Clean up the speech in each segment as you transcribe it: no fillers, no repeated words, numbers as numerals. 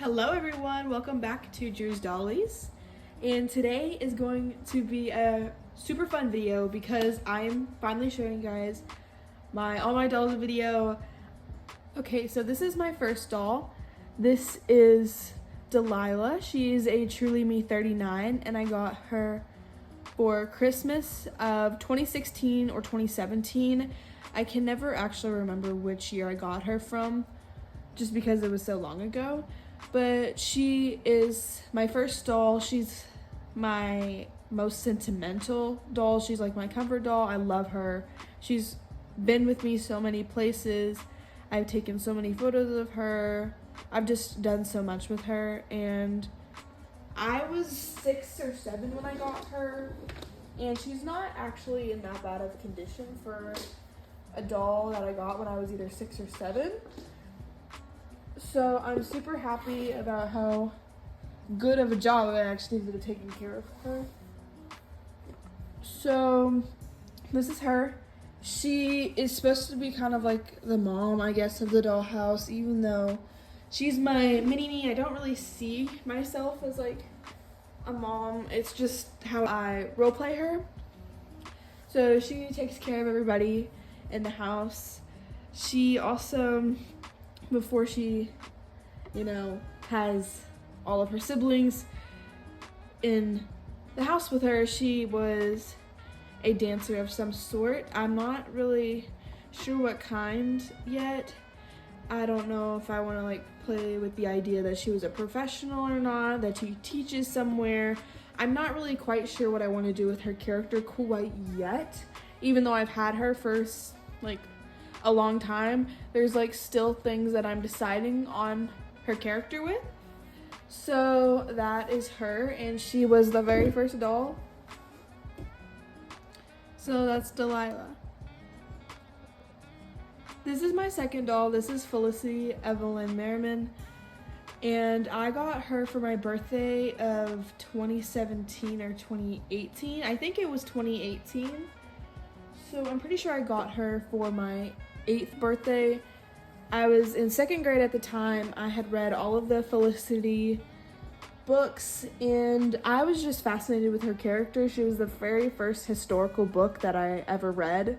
Hello everyone, welcome back to Drew's Dollies. And today is going to be a super fun video because I'm finally showing you guys all my dolls video. Okay, so this is my first doll. This is Delilah. She is a Truly Me 39 and I got her for Christmas of 2016 or 2017. I can never actually remember which year I got her from just because it was so long ago. But she is my first doll. She's my most sentimental doll. She's like my comfort doll. I love her. She's been with me so many places. I've taken so many photos of her. I've just done so much with her. And I was 6 or 7 when I got her. And she's not actually in that bad of condition for a doll that I got when I was either 6 or 7. So I'm super happy about how good of a job I actually did at taking care of her. So this is her. She is supposed to be kind of like the mom, I guess, of the dollhouse, even though she's my mini-me. I don't really see myself as like a mom. It's just how I roleplay her. So she takes care of everybody in the house. She also, before she, has all of her siblings in the house with her, she was a dancer of some sort. I'm not really sure what kind yet. I don't know if I want to play with the idea that she was a professional or not, that she teaches somewhere. I'm not really quite sure what I want to do with her character quite yet, even though I've had her for a long time. There's still things that I'm deciding on her character with. So that is her, and she was the very first doll. So that's Delilah. This is my second doll. This is Felicity Evelyn Merriman, and I got her for my birthday of 2017 or 2018. I think it was 2018. So I'm pretty sure I got her for my 8th birthday. I was in 2nd grade at the time. I had read all of the Felicity books and I was just fascinated with her character. She was the very first historical book that I ever read,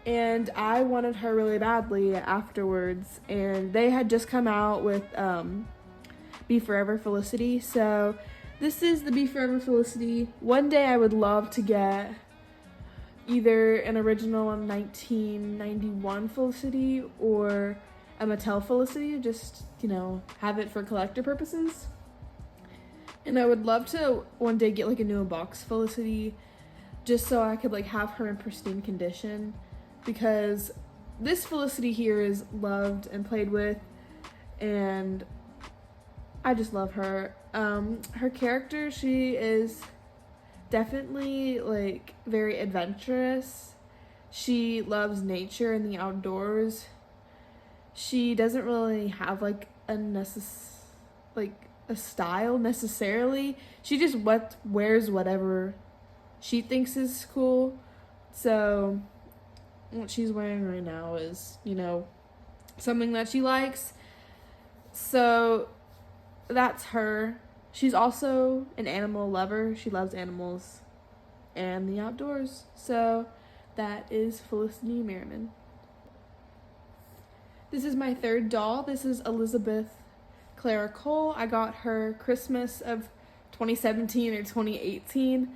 and I wanted her really badly afterwards, and they had just come out with Be Forever Felicity. So this is the Be Forever Felicity. One day I would love to get either an original 1991 Felicity or a Mattel Felicity, just, have it for collector purposes. And I would love to one day get a new box Felicity, just so I could have her in pristine condition, because this Felicity here is loved and played with, and I just love her. Her character, she is definitely very adventurous. She loves nature and the outdoors. She doesn't really have a style necessarily. She just wears whatever she thinks is cool. So what she's wearing right now is, something that she likes. So that's her. She's also an animal lover. She loves animals and the outdoors. So that is Felicity Merriman. This is my third doll. This is Elizabeth Clara Cole. I got her Christmas of 2017 or 2018.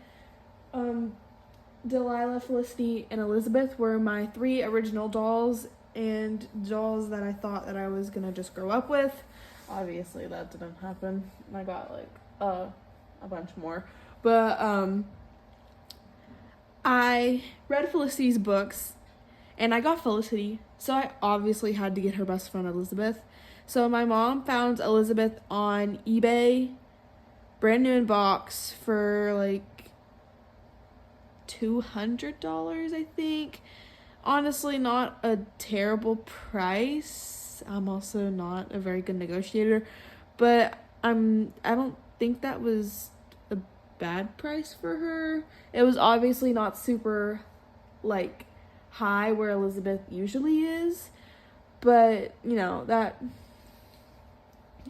Delilah, Felicity, and Elizabeth were my 3 original dolls, and dolls that I thought that I was gonna just grow up with. Obviously that didn't happen. I got a bunch more, but I read Felicity's books and I got Felicity, so I obviously had to get her best friend Elizabeth. So my mom found Elizabeth on eBay, brand new in box, for $200, I think. Honestly, not a terrible price. I'm also not a very good negotiator, but I don't think that was a bad price for her. It was obviously not super high where Elizabeth usually is, but that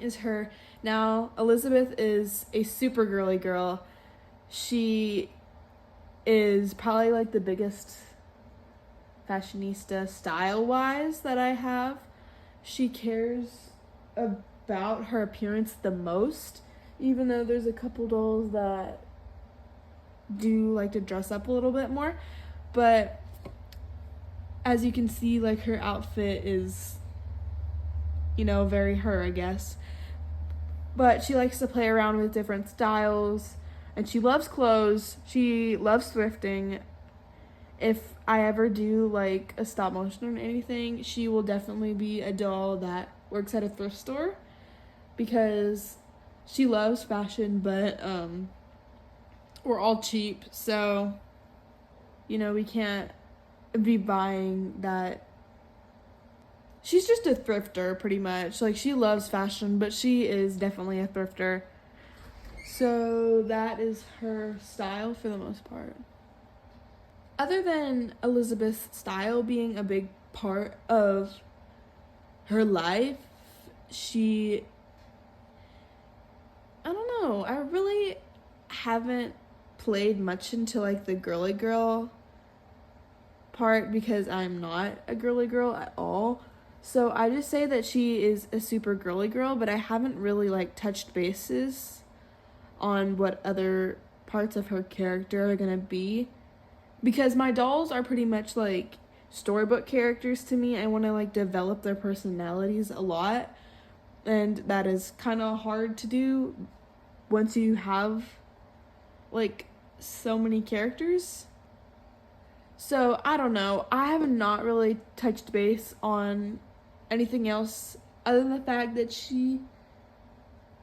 is her. Now, Elizabeth is a super girly girl. She is probably like the biggest fashionista style-wise that I have. She cares about her appearance the most, even though there's a couple dolls that do like to dress up a little bit more. But as you can see, like, her outfit is, you know, very her, I guess. But she likes to play around with different styles, and she loves clothes. She loves thrifting. If I ever do like a stop motion or anything, she will definitely be a doll that works at a thrift store, because she loves fashion, but we're all cheap, so, you know, we can't be buying that. She's just a thrifter, pretty much. Like, she loves fashion, but she is definitely a thrifter. So that is her style for the most part. Other than Elizabeth's style being a big part of her life, I don't know, I really haven't played much into like the girly girl part, because I'm not a girly girl at all. So I just say that she is a super girly girl, but I haven't really like touched bases on what other parts of her character are gonna be, because my dolls are pretty much like storybook characters to me. I want to like develop their personalities a lot, and that is kind of hard to do once you have like so many characters. So I don't know, I have not really touched base on anything else other than the fact that she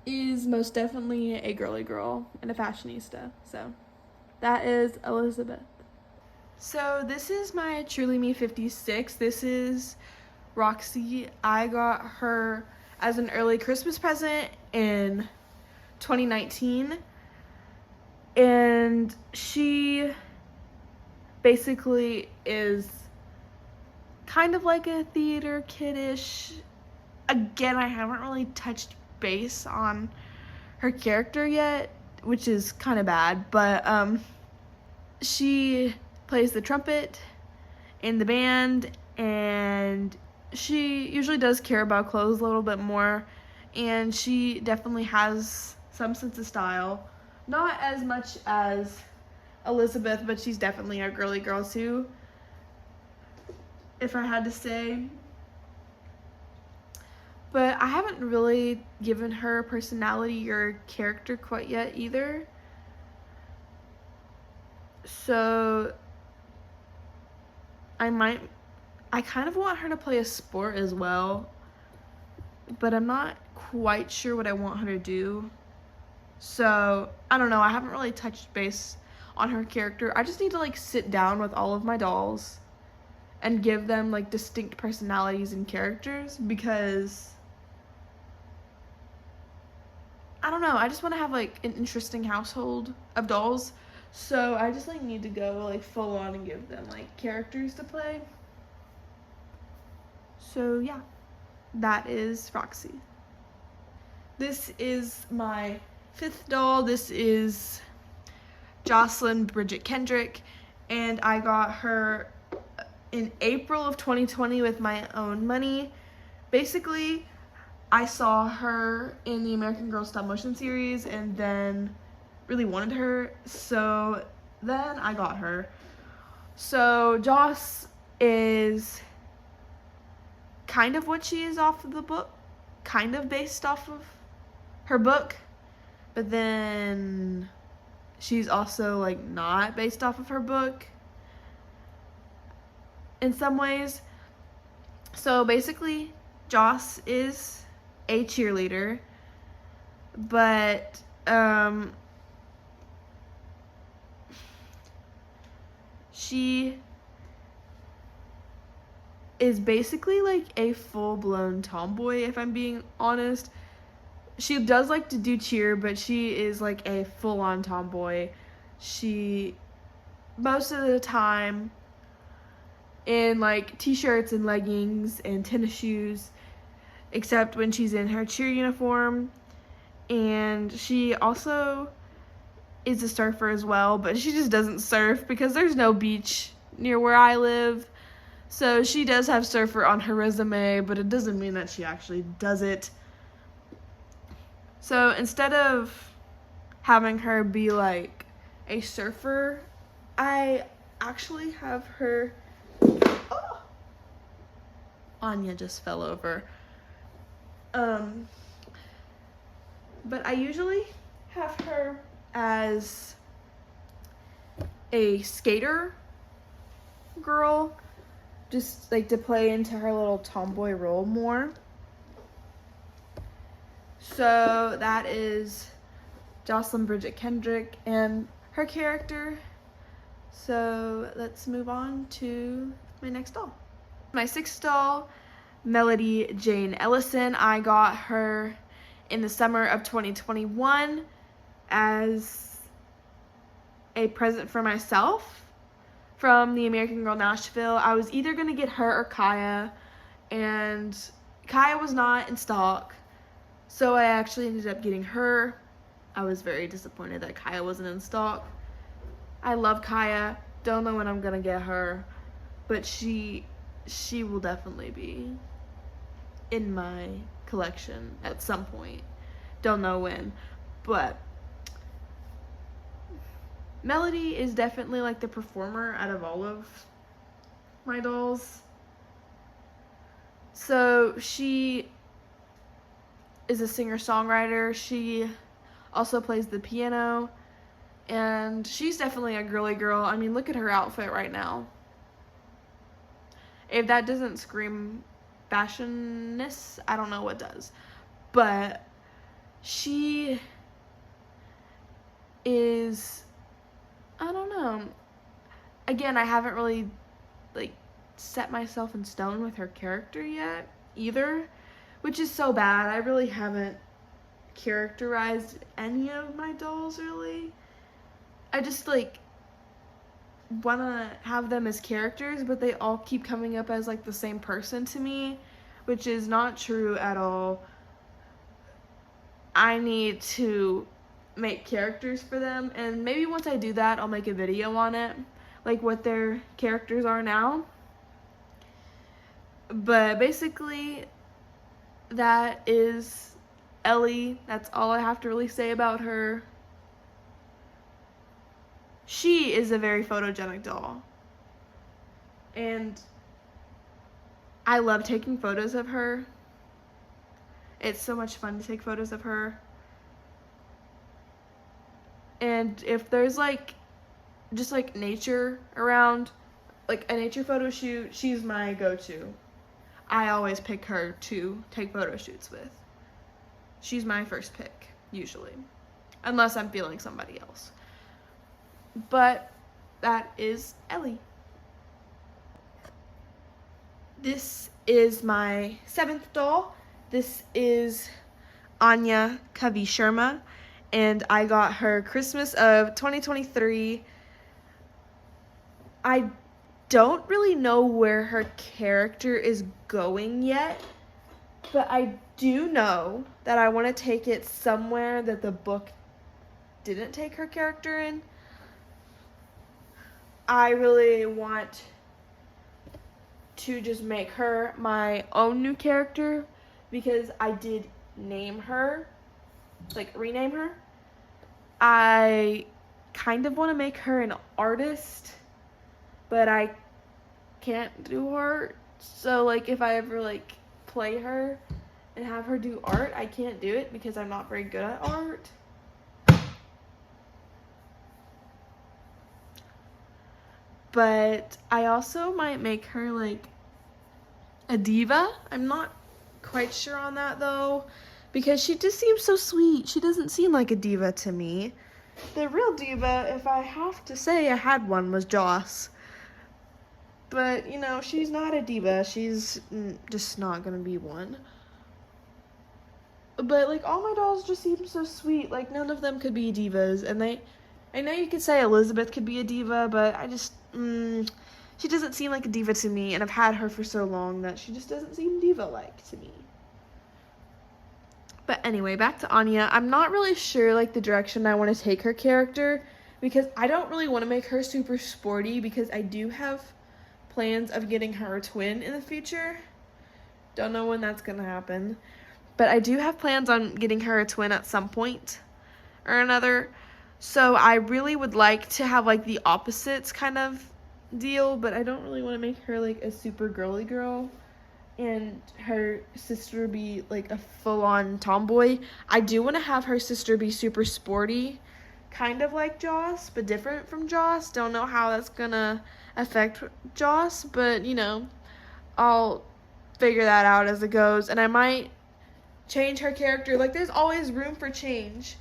is most definitely a girly girl and a fashionista. So that is Elizabeth. So this is my Truly Me 56. This is Roxy. I got her as an early Christmas present in 2019. And she basically is kind of like a theater kiddish. Again, I haven't really touched base on her character yet, which is kind of bad, but she plays the trumpet in the band, and she usually does care about clothes a little bit more, and she definitely has some sense of style. Not as much as Elizabeth, but she's definitely a girly girl too, if I had to say. But I haven't really given her personality or character quite yet either. So I kind of want her to play a sport as well, but I'm not quite sure what I want her to do. So I don't know, I haven't really touched base on her character. I just need to like sit down with all of my dolls and give them like distinct personalities and characters, because I don't know, I just want to have like an interesting household of dolls. So I just like need to go like full on and give them like characters to play. So yeah, that is Roxy. This is my fifth doll. This is Jocelyn Bridget Kendrick, and I got her in April of 2020 with my own money. Basically, I saw her in the American Girl stop motion series and then really wanted her, so then I got her. So Joss is kind of what she is off of the book, kind of based off of her book, but then she's also like not based off of her book in some ways. So basically, Joss is a cheerleader, but she is basically like a full-blown tomboy, if I'm being honest. She does like to do cheer, but she is like a full-on tomboy. She, most of the time, in like t-shirts and leggings and tennis shoes, except when she's in her cheer uniform. And she also is a surfer as well, but she just doesn't surf because there's no beach near where I live. So she does have surfer on her resume, but it doesn't mean that she actually does it. So instead of having her be like a surfer, I actually have her... Oh! Anya just fell over. But I usually have her as a skater girl, just like to play into her little tomboy role more. So that is Jocelyn Bridget Kendrick and her character. So let's move on to my next doll. My sixth doll, Melody Jane Ellison. I got her in the summer of 2021 as a present for myself from the American Girl Nashville. I was either going to get her or Kaya, and Kaya was not in stock, so I actually ended up getting her. I was very disappointed that Kaya wasn't in stock. I love Kaya, don't know when I'm going to get her, but she will definitely be in my collection at some point. Don't know when, but Melody is definitely like the performer out of all of my dolls. So she is a singer-songwriter. She also plays the piano, and she's definitely a girly girl. I mean, look at her outfit right now. If that doesn't scream fashionness, I don't know what does. But she is, I don't know. Again, I haven't really like set myself in stone with her character yet either, which is so bad. I really haven't characterized any of my dolls really. I just like want to have them as characters, but they all keep coming up as like the same person to me, which is not true at all. I need to make characters for them, and maybe once I do that, I'll make a video on it, like what their characters are now. But basically, that is Ellie. That's all I have to really say about her. She is a very photogenic doll, and I love taking photos of her. It's so much fun to take photos of her. And if there's like just like nature around, like a nature photo shoot, she's my go-to. I always pick her to take photo shoots with. She's my first pick, usually, unless I'm feeling somebody else. But that is Ellie. This is my seventh doll. This is Anya Kavi Sharma, and I got her Christmas of 2023. I don't really know where her character is going yet, but I do know that I want to take it somewhere that the book didn't take her character in. I really want to just make her my own new character, because I did name her, like rename her. I kind of want to make her an artist, but I can't do art. So like if I ever like play her and have her do art, I can't do it because I'm not very good at art. But I also might make her like a diva. I'm not quite sure on that though, because she just seems so sweet. She doesn't seem like a diva to me. The real diva, if I have to say I had one, was Joss. But, you know, she's not a diva. She's just not gonna be one. But, like, all my dolls just seem so sweet. Like, none of them could be divas. And I know you could say Elizabeth could be a diva, but I just, she doesn't seem like a diva to me. And I've had her for so long that she just doesn't seem diva-like to me. But anyway, back to Anya. I'm not really sure like the direction I want to take her character, because I don't really want to make her super sporty, because I do have plans of getting her a twin in the future. Don't know when that's gonna happen, but I do have plans on getting her a twin at some point or another. So I really would like to have like the opposites kind of deal, but I don't really want to make her like a super girly girl and her sister be like a full-on tomboy. I do want to have her sister be super sporty, kind of like Joss, but different from Joss. Don't know how that's gonna affect Joss, but you know, I'll figure that out as it goes. And I might change her character. Like, there's always room for change.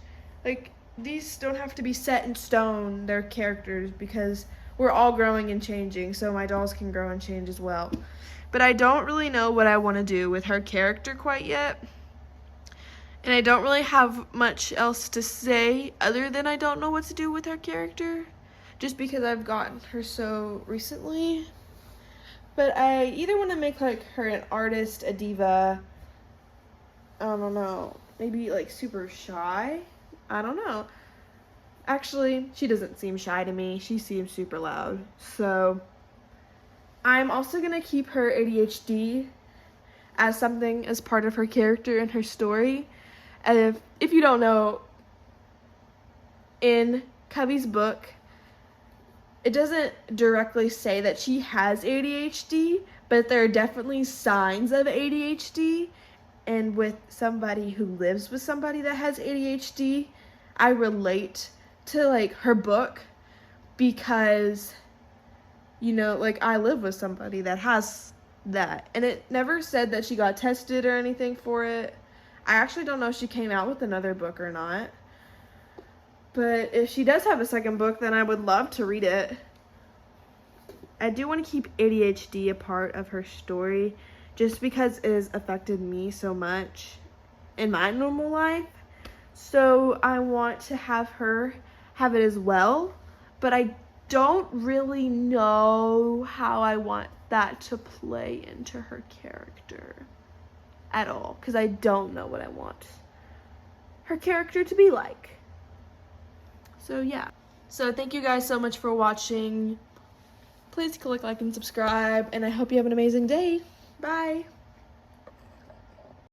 Like, these don't have to be set in stone, their characters, because we're all growing and changing, so my dolls can grow and change as well. But I don't really know what I want to do with her character quite yet. And I don't really have much else to say other than I don't know what to do with her character, just because I've gotten her so recently. But I either want to make like her an artist, a diva, I don't know, maybe like super shy. I don't know. Actually, she doesn't seem shy to me. She seems super loud. So I'm also going to keep her ADHD as something as part of her character and her story. And if you don't know, in Cubby's book, it doesn't directly say that she has ADHD, but there are definitely signs of ADHD. And with somebody who lives with somebody that has ADHD, I relate to like her book, because you know, like, I live with somebody that has that, and it never said that she got tested or anything for it. I actually don't know if she came out with another book or not, but if she does have a second book, then I would love to read it. I do want to keep ADHD a part of her story, just because it has affected me so much in my normal life. So I want to have her have it as well, but I don't really know how I want that to play into her character at all, because I don't know what I want her character to be like. So yeah. So thank you guys so much for watching. Please click like and subscribe, and I hope you have an amazing day. Bye.